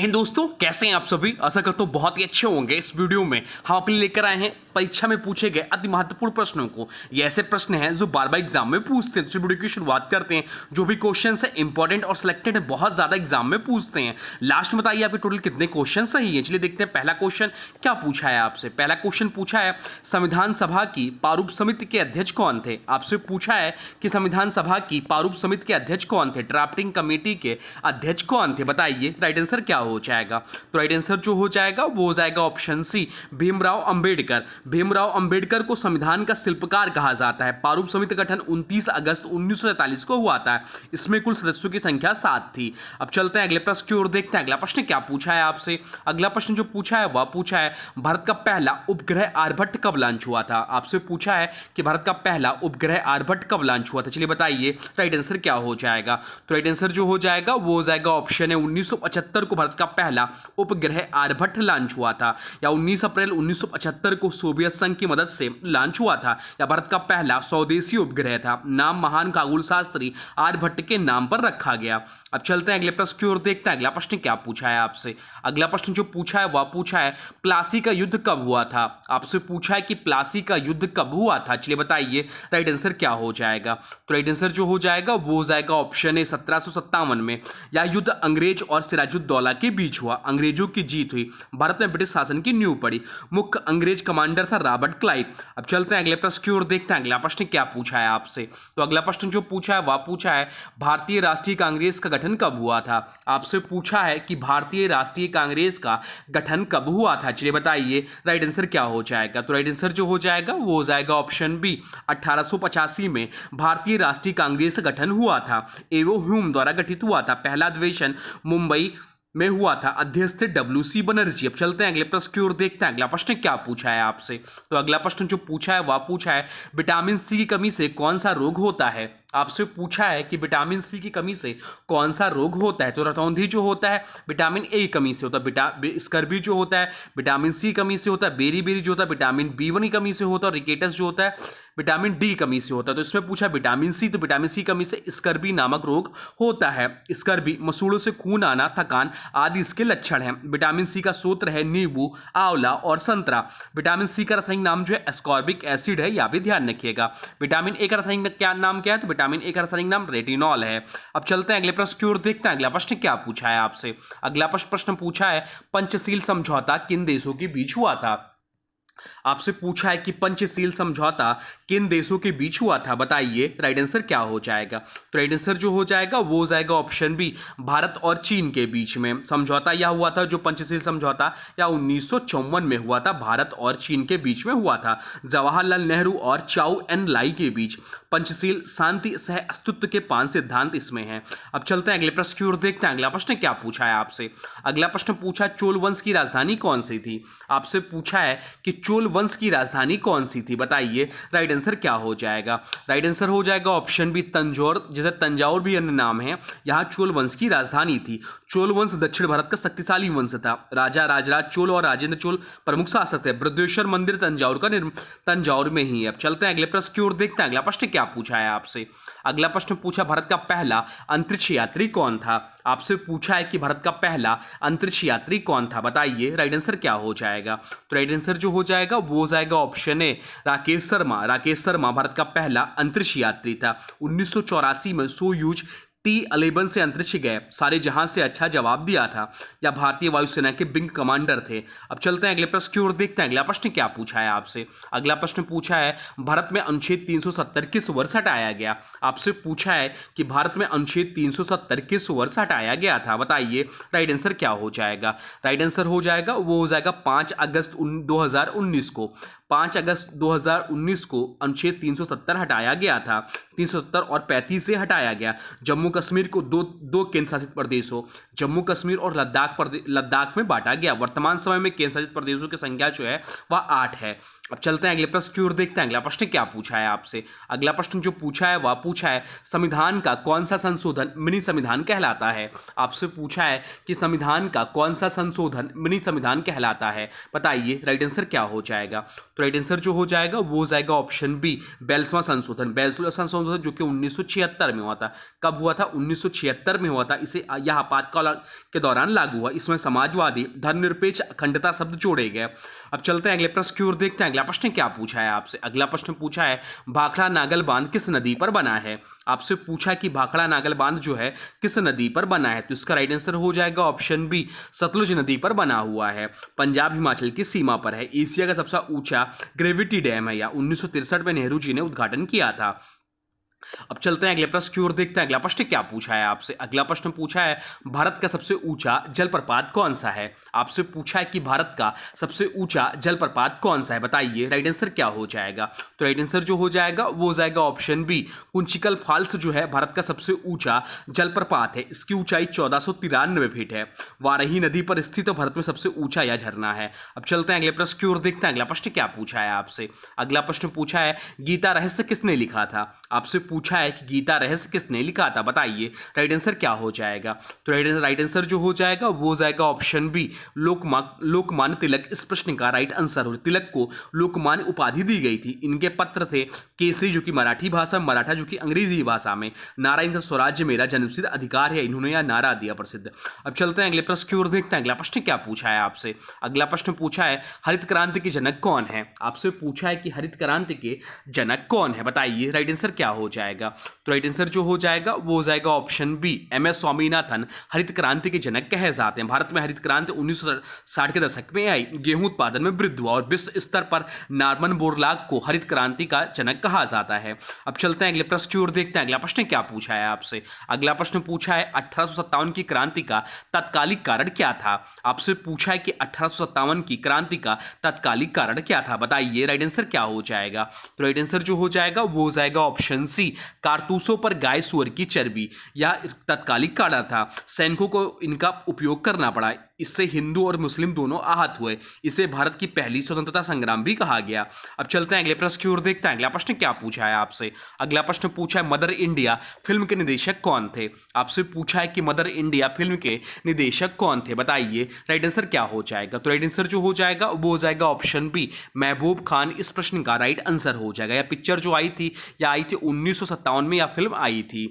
हिंद दोस्तों, कैसे हैं आप सभी। आशा करता हूँ बहुत ही अच्छे होंगे। इस वीडियो में हम अपने लेकर आए हैं परीक्षा में पूछे गए अति महत्वपूर्ण प्रश्नों को। ये ऐसे प्रश्न हैं जो बार बार एग्जाम में पूछते हैं। तो वीडियो की शुरुआत करते हैं। जो भी क्वेश्चन है इंपॉर्टेंट और सिलेक्टेड है, बहुत ज्यादा एग्जाम में पूछते हैं। लास्ट में बताइए आपके टोटल कितने क्वेश्चन सही है। चलिए देखते हैं पहला क्वेश्चन क्या पूछा है आपसे। पहला क्वेश्चन पूछा है संविधान सभा की प्रारूप समिति के अध्यक्ष कौन थे। आपसे पूछा है कि संविधान सभा की प्रारूप समिति के अध्यक्ष कौन थे, ड्राफ्टिंग कमेटी के अध्यक्ष कौन थे। बताइए राइट आंसर क्या हो जाएगा। तो राइट आंसर जो हो जाएगा वो हो जाएगा ऑप्शन सी, भीमराव अंबेडकर। भीमराव अंबेडकर को संविधान का शिल्पकार कहा जाता है। प्रारूप समिति का गठन 29 अगस्त 1947 को हुआ था। इसमें कुल सदस्यों की संख्या 7 थी। अब चलते हैं अगले प्रश्न की ओर, देखते हैं अगला प्रश्न क्या पूछा है आपसे। अगला प्रश्न जो पूछा है वह पूछा है भारत का पहला उपग्रह आर्यभट्ट कब लॉन्च हुआ था। आपसे पूछा है कि भारत का पहला उपग्रह आर्यभट्ट कब लॉन्च हुआ था। चलिए बताइए राइट आंसर क्या हो जाएगा। तो राइट आंसर जो हो जाएगा वो हो जाएगा ऑप्शन है 1975 को भारत का पहला उपग्रह आर्यभट्ट लॉन्च हुआ था, या 19 अप्रैल 1975 को सोवियत संघ की मदद से लॉन्च हुआ था, या भारत का पहला स्वदेशी उपग्रह था। नाम महान खगोल शास्त्री आर्यभट्ट के नाम पर रखा गया। अब चलते हैं अगले प्रश्न की ओर, देखते हैं अगला प्रश्न क्या पूछा है आपसे। अगला प्रश्न जो पूछा है वह पूछा है प्लासी का युद्ध कब हुआ था। आपसे पूछा है कि प्लासी का युद्ध कब हुआ था। चलिए बताइए राइट आंसर क्या हो जाएगा। तो राइट आंसर जो हो जाएगा वो हो जाएगा ऑप्शन है 1757 में। यह युद्ध अंग्रेज और सिराजुद्दौला के बीच हुआ। अंग्रेजों की जीत हुई, भारत में ब्रिटिश शासन की नींव पड़ी। मुख्य अंग्रेज कमांडर था रॉबर्ट क्लाइव। अब चलते हैं अगले प्रश्न की ओर, देखते हैं अगला प्रश्न क्या पूछा है आपसे। तो अगला प्रश्न जो पूछा है वह पूछा है भारतीय राष्ट्रीय कांग्रेस का गठन कब हुआ था। आपसे पूछा है कि भारतीय राष्ट्रीय कांग्रेस का गठन कब हुआ था। चलिए बताइए राइट आंसर क्या हो जाएगा। तो राइट आंसर जो हो जाएगा वो हो जाएगा ऑप्शन बी, 1885 में भारतीय राष्ट्रीय कांग्रेस का गठन हुआ था। एवो ह्यूम द्वारा गठित हुआ था। पहला अधिवेशन मुंबई में हुआ था। अध्यक्ष थे WC बनर्जी। अब चलते हैं अगले प्रश्न की ओर, देखते हैं अगला प्रश्न क्या पूछा है आपसे। तो अगला प्रश्न जो पूछा है वह पूछा है विटामिन सी की कमी से कौन सा रोग होता है। आपसे पूछा है कि विटामिन सी की कमी से कौन सा रोग होता है। तो रतौंधी जो होता है विटामिन ए की कमी से होता है, स्कर्वी जो होता है विटामिन सी कमी से होता है, बेरी बेरी जो होता है विटामिन B1 की कमी से होता है, और रिकेटस जो होता है विटामिन डी कमी से होता है। तो इसमें पूछा विटामिन सी, तो विटामिन सी कमी से स्कर्वी नामक रोग होता है। स्कर्वी मसूड़ों से खून आना, थकान आदि इसके लक्षण हैं। विटामिन सी का स्रोत है नींबू, आंवला और संतरा। विटामिन सी का रासायनिक नाम जो है एस्कॉर्बिक एसिड है, यह भी ध्यान रखिएगा। विटामिन ए का रासायनिक क्या नाम क्या है, तो विटामिन ए का रासायनिक नाम रेटिनॉल है। अब चलते हैं अगले प्रश्न की ओर, देखते हैं अगला प्रश्न क्या पूछा है आपसे। अगला प्रश्न पूछा है पंचशील समझौता किन देशों के बीच हुआ था। आपसे पूछा है कि पंचशील समझौता किन देशों के बीच हुआ था। बताइए राइट आंसर क्या हो जाएगा। तो राइट आंसर जो हो जाएगा वो हो जाएगा ऑप्शन बी, भारत और चीन के बीच में समझौता यह हुआ था। जो पंचशील समझौता या 1954 में हुआ था, भारत और चीन के बीच में हुआ था। जवाहरलाल नेहरू और चाउ एन लाई के बीच पंचशील शांति सह अस्तित्व के 5 सिद्धांत इसमें हैं। अब चलते हैं अगले प्रश्न की ओर, देखते हैं अगला प्रश्न क्या पूछा है आपसे। अगला प्रश्न पूछा चोल वंश की राजधानी कौन सी थी। आपसे पूछा है कि चोल वंश की राजधानी कौन सी थी। बताइए राइट आंसर क्या हो जाएगा। राइट आंसर हो जाएगा ऑप्शन बी, तंजौर, जैसे तंजाउर भी अन्य नाम है। यहाँ चोल वंश की राजधानी थी। चोल वंश दक्षिण भारत का शक्तिशाली वंश था। राजा राजराज चोल और राजेंद्र चोल प्रमुख शासक थे। बृहदेश्वर मंदिर तंजाउर का तंजाउर में ही है। अब चलते हैं अगले प्रश्न की ओर, देखते हैं अगला प्रश्न क्या पूछा है आपसे। अगला प्रश्न पूछा भारत का पहला अंतरिक्ष यात्री कौन था। आपसे पूछा है कि भारत का पहला अंतरिक्ष यात्री कौन था। बताइए राइट आंसर क्या हो जाएगा। तो राइट आंसर जो हो जाएगा वो हो जाएगा ऑप्शन ए, राकेश शर्मा। राकेश शर्मा भारत का पहला अंतरिक्ष यात्री था। 1984 में सोयूज T11 से अंतरिक्ष गए। सारे जहां से अच्छा जवाब दिया था, या भारतीय वायुसेना के विंग कमांडर थे। अब चलते हैं अगले प्रश्न की ओर, देखते हैं अगला प्रश्न क्या पूछा है आपसे। अगला प्रश्न पूछा है भारत में अनुच्छेद 370 किस वर्ष हटाया गया। आपसे पूछा है कि भारत में अनुच्छेद 370 किस वर्ष हटाया गया था। बताइए राइट आंसर क्या हो जाएगा। राइट आंसर हो जाएगा वो हो जाएगा 5 अगस्त 2019 को। 5 अगस्त 2019 को अनुच्छेद 370 हटाया गया था। 370 और 35 से हटाया गया। जम्मू कश्मीर को दो केंद्र शासित प्रदेशों जम्मू कश्मीर और लद्दाख में बांटा गया। वर्तमान समय में केंद्र शासित प्रदेशों की संख्या जो है वह 8 है। अब चलते हैं अगले प्रश्न की ओर, देखते हैं अगला प्रश्न क्या पूछा है आपसे। अगला प्रश्न जो पूछा है वह पूछा है संविधान का कौन सा संशोधन मिनी संविधान कहलाता है। आपसे पूछा है कि संविधान का कौन सा संशोधन मिनी संविधान कहलाता है। बताइए राइट आंसर क्या हो जाएगा। तो तो राइट आंसर जो हो जाएगा वो हो जाएगा ऑप्शन बी 42वां संशोधन। 42वां संशोधन जो कि 1976 में हुआ था। कब हुआ था? 1976 में हुआ था। इसे यह आपातकाल के दौरान लागू हुआ। इसमें समाजवादी, धर्मनिरपेक्ष, अखंडता शब्द जोड़े गए। अब चलते हैं अगले प्रश्न की ओर, देखते हैं अगला प्रश्न क्या पूछा है आपसे। अगला प्रश्न पूछा है भाखड़ा नागल बांध किस नदी पर बना है? आपसे पूछा कि भाखड़ा नागल बांध जो है किस नदी पर बना है, तो इसका राइट आंसर हो जाएगा ऑप्शन बी सतलुज नदी पर बना हुआ है। पंजाब हिमाचल की सीमा पर है। एशिया का सबसे ऊंचा ग्रेविटी डैम है। या 1963 में नेहरू जी ने उद्घाटन किया था। अब चलते हैं अगले प्रश्न की ओर, देखते हैं अगला प्रश्न क्या पूछा है आपसे। अगला प्रश्न पूछा है भारत का सबसे ऊंचा जलप्रपात कौन सा है? आपसे पूछा है कि भारत का सबसे ऊंचा जलप्रपात कौन सा है, बताइए राइट आंसर क्या हो जाएगा। तो राइट आंसर जो हो जाएगा वो हो जाएगा ऑप्शन बी कुंचिकल फॉल्स जो है भारत का सबसे ऊंचा जलप्रपात है। इसकी ऊंचाई 1493 फीट है। वाराही नदी पर स्थित भारत में सबसे ऊंचा यह झरना है। अब चलते हैं अगले प्रश्न की ओर, देखते हैं अगला प्रश्न क्या पूछा है आपसे। अगला प्रश्न पूछा है गीता रहस्य किसने लिखा था? आपसे पूछा है कि गीता रहस्य किसने लिखा था, बताइए राइट आंसर क्या हो जाएगा। तो राइट आंसर जो हो जाएगा वो हो जाएगा ऑप्शन बी लोकमान्य तिलक। इस प्रश्न का राइट आंसर हो। तिलक को लोकमान्य उपाधि दी गई थी। इनके पत्र थे केसरी जो कि मराठी भाषा, मराठा जो कि अंग्रेजी भाषा में, नारायण स्वराज्य मेरा जन्मसिद्ध अधिकार है, इन्होंने यह नारा दिया प्रसिद्ध। अब चलते हैं अगले प्रश्न की ओर, देखते हैं अगला प्रश्न क्या पूछा है आपसे। अगला प्रश्न पूछा है हरित क्रांति के जनक कौन है? आपसे पूछा है कि हरित क्रांति के जनक कौन है, बताइए राइट आंसर क्या हो जाएगा। तो राइट आंसर जो हो जाएगा वो हो जाएगा ऑप्शन बी MS स्वामीनाथन हरित क्रांति के जनक कहे जाते हैं। भारत में हरित क्रांति 1960 के दशक में आई। गेहूं उत्पादन में वृद्धि हुआ और विश्व स्तर पर नॉर्मन बोरलॉग को हरित क्रांति का जनक कहा जाता है। अब चलते हैं अगले प्रश्न की ओर, देखते हैं अगला प्रश्न क्या पूछा है आपसे। अगला प्रश्न पूछा है 1857 की क्रांति का तत्कालिक कारण क्या था? आपसे पूछा है कि 1857 की क्रांति का तत्कालिक कारण क्या था, बताइए राइट आंसर क्या हो जाएगा। तो राइट आंसर जो हो जाएगा वो हो जाएगा ऑप्शन सी कारतूसों पर गाय सुअर की चर्बी। यह तत्कालिक कारण था। सैनिकों को इनका उपयोग करना पड़ा। इससे हिंदू और मुस्लिम दोनों आहत हुए। इसे भारत की पहली स्वतंत्रता संग्राम भी कहा गया। अब चलते हैं अगले प्रश्न की ओर, देखते हैं अगला प्रश्न क्या पूछा है आपसे। अगला प्रश्न पूछा है मदर इंडिया फिल्म के निदेशक कौन थे? आपसे पूछा है कि मदर इंडिया फिल्म के निदेशक कौन थे, बताइए राइट आंसर क्या हो जाएगा। तो राइट आंसर जो हो जाएगा वो हो जाएगा ऑप्शन बी महबूब खान। इस प्रश्न का राइट आंसर हो जाएगा। यह पिक्चर जो आई थी या आई थी 1957 में, यह फिल्म आई थी।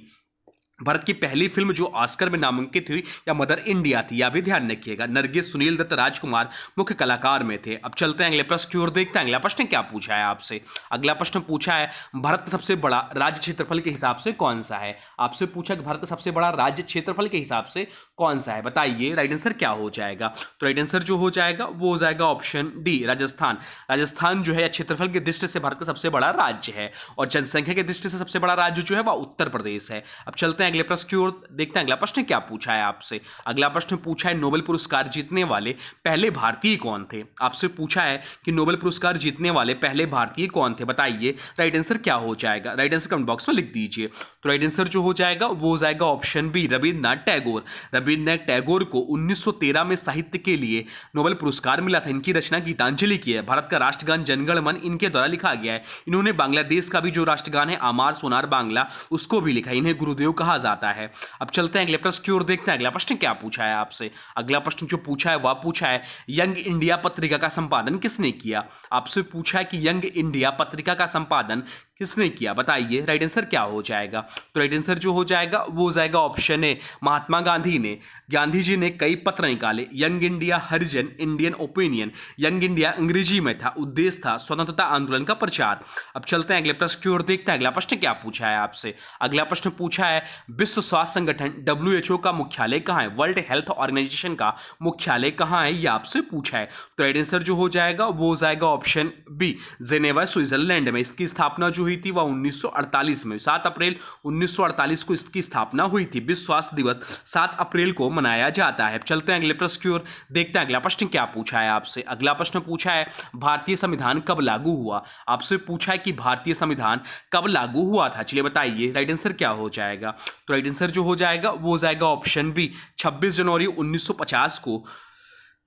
भारत की पहली फिल्म जो ऑस्कर में नामांकित हुई या मदर इंडिया थी, यह भी ध्यान रखिएगा। नरगिस, सुनील दत्त, राजकुमार मुख्य कलाकार में थे। अब चलते हैं अगले प्रश्न की ओर, देखते हैं अगला प्रश्न क्या पूछा है आपसे। अगला प्रश्न पूछा है भारत का सबसे बड़ा राज्य क्षेत्रफल के हिसाब से कौन सा है? आपसे पूछा कि भारत का सबसे बड़ा राज्य क्षेत्रफल के हिसाब से कौन सा है, बताइए राइट आंसर क्या हो जाएगा। तो राइट आंसर जो हो जाएगा वो हो जाएगा ऑप्शन डी राजस्थान। राजस्थान जो है क्षेत्रफल की दृष्टि से भारत का सबसे बड़ा राज्य है और जनसंख्या की दृष्टि से सबसे बड़ा राज्य जो है वह उत्तर प्रदेश है। अब चलते हैं अगले प्रश्न की ओर, देखते हैं अगला प्रश्न क्या पूछा है आपसे। अगला प्रश्न पूछा है नोबेल पुरस्कार जीतने वाले पहले भारतीय कौन थे? आपसे पूछा है कि नोबेल पुरस्कार जीतने वाले पहले भारतीय कौन थे, बताइए राइट आंसर क्या हो जाएगा। राइट आंसर कमेंट बॉक्स में लिख दीजिए। तो राइट आंसर जो हो जाएगा वो हो जाएगा ऑप्शन बी रविन्द्रनाथ टैगोर। रविन्द्रनाथ टैगोर को 1913 में साहित्य के लिए नोबेल पुरस्कार मिला था। इनकी रचना गीतांजलि की है। भारत का राष्ट्रगान जनगण मन इनके द्वारा लिखा गया है। इन्होंने बांग्लादेश का भी जो राष्ट्रगान है आमार सोनार बांग्ला, उसको भी लिखा। इन्हें गुरुदेव कहा जाता है। अब चलते हैं अगले प्रश्न की ओर, देखते हैं अगला प्रश्न क्या पूछा है आपसे। अगला प्रश्न जो पूछा है वह पूछा है यंग इंडिया पत्रिका का संपादन किसने किया? आपसे पूछा है कि यंग इंडिया पत्रिका का संपादन किसने किया, बताइए राइट आंसर क्या हो जाएगा। तो राइट आंसर जो हो जाएगा वो हो जाएगा ऑप्शन ए महात्मा गांधी ने। गांधी जी ने कई पत्र निकाले। यंग इंडिया, हरिजन, इंडियन ओपिनियन। यंग इंडिया अंग्रेजी में था। उद्देश्य था स्वतंत्रता आंदोलन का प्रचार। अब चलते हैं अगले प्रश्न की ओर, देखते हैं अगला प्रश्न क्या पूछा है आपसे। अगला प्रश्न पूछा है विश्व स्वास्थ्य संगठन WHO का मुख्यालय कहाँ है? वर्ल्ड हेल्थ ऑर्गेनाइजेशन का मुख्यालय कहाँ है, यह आपसे पूछा है। तो राइट आंसर जो हो जाएगा वो हो जाएगा ऑप्शन बी जेनेवा स्विट्जरलैंड में। इसकी स्थापना जो हुई थी वह 1948 में 7 अप्रैल 1948 को इसकी स्थापना हुई थी। विश्व स्वास्थ्य दिवस 7 अप्रैल को मनाया जाता है। चलते हैं अगले प्रश्न की ओर, देखते हैं अगला प्रश्न क्या पूछा है आपसे। अगला प्रश्न पूछा है भारतीय संविधान कब लागू हुआ? आपसे पूछा है कि भारतीय संविधान कब लागू हुआ था, चलिए बताइए राइट आंसर क्या हो जाएगा। तो राइट आंसर जो हो जाएगा वो हो जाएगा ऑप्शन बी 26 जनवरी 1950 को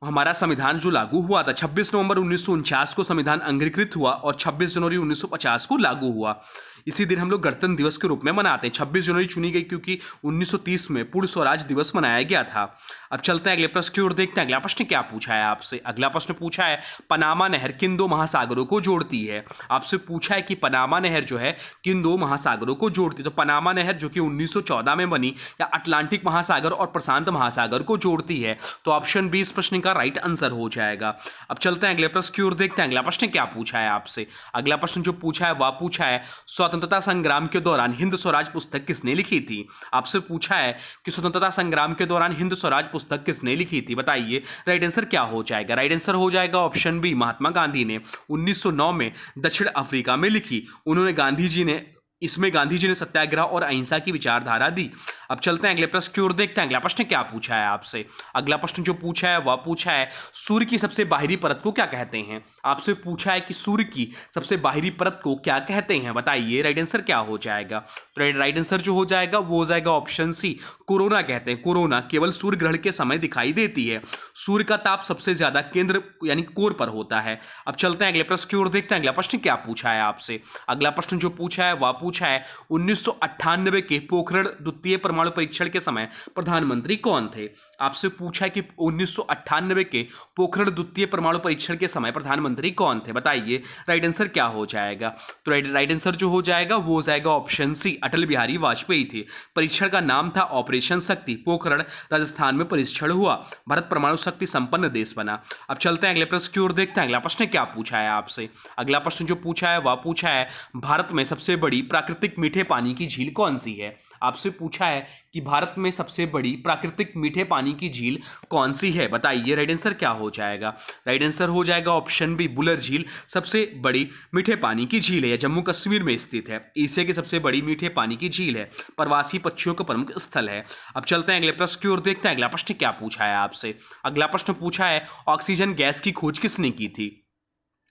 हमारा संविधान जो लागू हुआ था। 26 नवंबर 1949 को संविधान अंगीकृत हुआ और 26 जनवरी 1950 को लागू हुआ। इसी दिन हम लोग गणतंत्र दिवस के रूप में मनाते हैं। 26 जनवरी चुनी गई क्योंकि 1930 में पूर्ण स्वराज दिवस मनाया गया था। अब चलते हैं अगले प्रश्न की ओर, देखते हैं अगला प्रश्न क्या पूछा है आपसे। अगला प्रश्न पूछा है पनामा नहर किन दो महासागरों को जोड़ती है। आपसे पूछा है कि पनामा नहर जो है किन दो महासागरों को जोड़ती है। तो पनामा नहर जो कि 1914 में बनी या अटलांटिक महासागर और प्रशांत महासागर को जोड़ती है। तो ऑप्शन बी इस प्रश्न का राइट आंसर हो जाएगा। अब चलते हैं अगले प्रश्न की ओर, देखते हैं अगला प्रश्न क्या पूछा है आपसे। अगला प्रश्न जो पूछा है वह पूछा है स्वतंत्रता संग्राम के दौरान हिंद स्वराज पुस्तक किसने लिखी थी। आपसे पूछा है कि स्वतंत्रता संग्राम के दौरान हिंद स्वराज पुस्तक किसने लिखी थी, बताइए राइट आंसर क्या हो जाएगा। राइट आंसर हो जाएगा ऑप्शन बी, महात्मा गांधी ने 1909 में दक्षिण अफ्रीका में लिखी। उन्होंने गांधी जी ने सत्याग्रह और अहिंसा की विचारधारा दी। अब चलते हैं अगले प्रश्न की ओर, देखते हैं अगला प्रश्न क्या पूछा है आपसे। अगला प्रश्न जो पूछा है वह पूछा है सूर्य की सबसे बाहरी परत को क्या कहते हैं। आपसे पूछा है कि सूर्य की सबसे बाहरी परत को क्या कहते हैं, बताइए राइट आंसर क्या हो जाएगा। तो राइट आंसर जो हो जाएगा वो हो जाएगा ऑप्शन सी, कोरोना कहते हैं। कोरोना केवल सूर्य ग्रहण के समय दिखाई देती है। सूर्य का ताप सबसे ज्यादा केंद्र यानी कोर पर होता है। अब चलते हैं अगले प्रश्न की ओर, देखते हैं अगला प्रश्न क्या पूछा है आपसे। अगला प्रश्न जो पूछा है वह पूछा है 1998 के पोखरण द्वितीय परमाणु परीक्षण के समय प्रधानमंत्री कौन थे। आपसे पूछा है कि 1998 के पोखरण द्वितीय परमाणु परीक्षण के समय प्रधानमंत्री कौन थे, बताइए राइट आंसर क्या हो जाएगा। तो राइट आंसर जो हो जाएगा वो हो जाएगा ऑप्शन सी, अटल बिहारी वाजपेयी थे। परीक्षण का नाम था ऑपरेशन शक्ति। पोखरण राजस्थान में परीक्षण हुआ। भारत परमाणु शक्ति संपन्न देश बना। अब चलते हैं अगले प्रश्न की ओर, देखते हैं अगला प्रश्न क्या पूछा है आपसे। अगला प्रश्न जो पूछा है वह पूछा है भारत में सबसे बड़ी प्राकृतिक मीठे पानी की झील कौन सी है। आपसे पूछा है कि भारत में सबसे बड़ी प्राकृतिक मीठे पानी की झील कौन सी है, बताइए राइट आंसर क्या हो जाएगा। राइट आंसर हो जाएगा ऑप्शन बी, बुलर झील सबसे बड़ी मीठे पानी की झील है। जम्मू कश्मीर में स्थित है। एशिया की सबसे बड़ी मीठे पानी की झील है। प्रवासी पक्षियों का प्रमुख स्थल है। अब चलते हैं अगले प्रश्न की ओर, देखते हैं अगला प्रश्न क्या पूछा है आपसे। अगला प्रश्न पूछा है ऑक्सीजन गैस की खोज किसने की थी।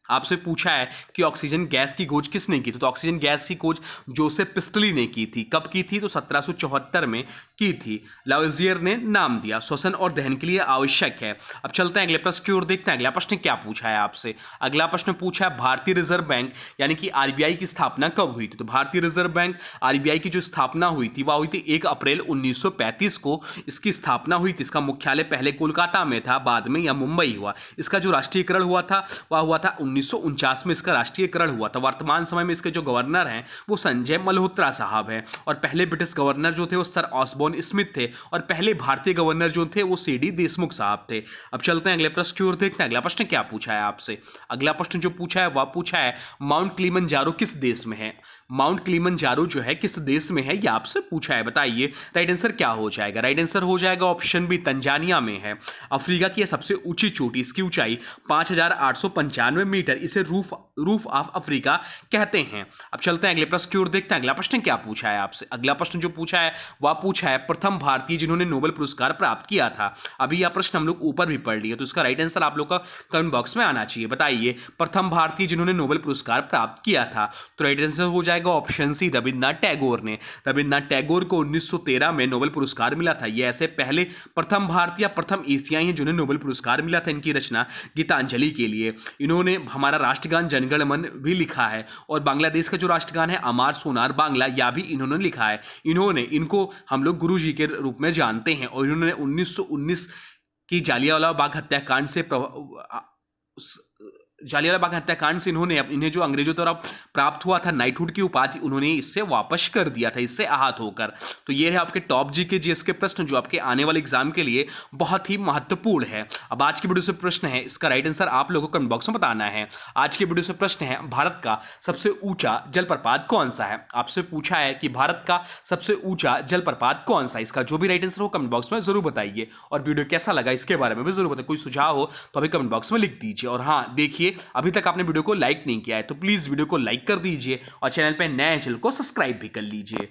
आपसे पूछा है कि ऑक्सीजन गैस की खोज किसने की थी। तो ऑक्सीजन गैस की खोज जोसेफ पिस्टली ने की थी। कब की थी, तो 1774 में की थी। लावोजियर ने नाम दिया। श्वसन और दहन के लिए आवश्यक है। अब चलते हैं अगले प्रश्न की ओर, देखते हैं अगला प्रश्न क्या पूछा है आपसे। अगला प्रश्न पूछा है भारतीय रिजर्व बैंक यानी कि आरबीआई की स्थापना कब हुई थी। तो भारतीय रिजर्व बैंक आरबीआई की जो स्थापना हुई थी वह हुई थी 1 अप्रैल 1935 को इसकी स्थापना हुई थी। इसका मुख्यालय पहले कोलकाता में था, बाद में यह मुंबई हुआ। इसका जो राष्ट्रीयकरण हुआ था वह हुआ था 1949 में इसका राष्ट्रीयकरण हुआ था। वर्तमान समय में इसके जो गवर्नर हैं वो संजय मल्होत्रा साहब हैं और पहले ब्रिटिश गवर्नर जो थे वो सर ऑसबोर्न स्मिथ थे और पहले भारतीय गवर्नर जो थे वो सीडी देशमुख साहब थे। अब चलते हैं अगले प्रश्न की ओर, देखते हैं अगला प्रश्न क्या पूछा है आपसे। अगला प्रश्न जो पूछा है वह पूछा है माउंट किलिमंजारो किस देश में है। माउंट किलिमंजारो जो है किस देश में है, ये आपसे पूछा है, बताइए राइट आंसर क्या हो जाएगा। राइट आंसर हो जाएगा ऑप्शन बी, तंजानिया में है। अफ्रीका की सबसे ऊंची चोटी, इसकी ऊंचाई 5895 मीटर, इसे रूफ ऑफ अफ्रीका कहते हैं। अब चलते हैं अगले प्रश्न की ओर, देखते हैं अगला प्रश्न क्या पूछा है आपसे। अगला प्रश्न जो पूछा है वह पूछा है प्रथम भारतीय जिन्होंने नोबेल पुरस्कार प्राप्त किया था। अभी यह प्रश्न हम लोग ऊपर भी पढ़ लिए, तो इसका राइट आंसर आप लोग का कमेंट बॉक्स में आना चाहिए। बताइए प्रथम भारतीय जिन्होंने नोबेल पुरस्कार प्राप्त किया था। तो राइट आंसर हो जाएगा ऑप्शन सी, रविन्द्रनाथ टैगोर ने। रविन्द्रनाथ टैगोर को 1913 में नोबेल पुरस्कार मिला था। ये ऐसे पहले प्रथम भारतीय प्रथम एशियाई हैं जिन्हें नोबेल पुरस्कार मिला था। इनकी रचना गीतांजलि के लिए। इन्होंने हमारा राष्ट्रगान जनगण मन भी लिखा है और बांग्लादेश का जो राष्ट्रगान है अमार सोनार बांग्ला, या भी इन्होंने लिखा है। इनको हम लोग गुरु जी के रूप में जानते हैं और इन्होंने 1919 की जालियांवाला बाग हत्याकांड से इन्हें जो अंग्रेजों द्वारा प्राप्त हुआ था नाइटहुड की उपाधि, उन्होंने इससे वापस कर दिया था, इससे आहत होकर। तो ये है आपके टॉप जी के जीएस के प्रश्न जो आपके आने वाले एग्जाम के लिए बहुत ही महत्वपूर्ण है। अब आज की वीडियो से प्रश्न है, इसका राइट आंसर आप लोगों को कमेंट बॉक्स में बताना है। आज की वीडियो से प्रश्न है भारत का सबसे ऊंचा जलप्रपात कौन सा है। आपसे पूछा है कि भारत का सबसे ऊंचा जलप्रपात कौन सा है। इसका जो भी राइट आंसर हो कमेंट बॉक्स में जरूर बताइए और वीडियो कैसा लगा इसके बारे में भी जरूर बताइए। कोई सुझाव हो तो अभी कमेंट बॉक्स में लिख दीजिए। और हाँ देखिए, अभी तक आपने वीडियो को लाइक नहीं किया है तो प्लीज वीडियो को लाइक कर दीजिए और चैनल पे नए हैं चैनल को सब्सक्राइब भी कर लीजिए।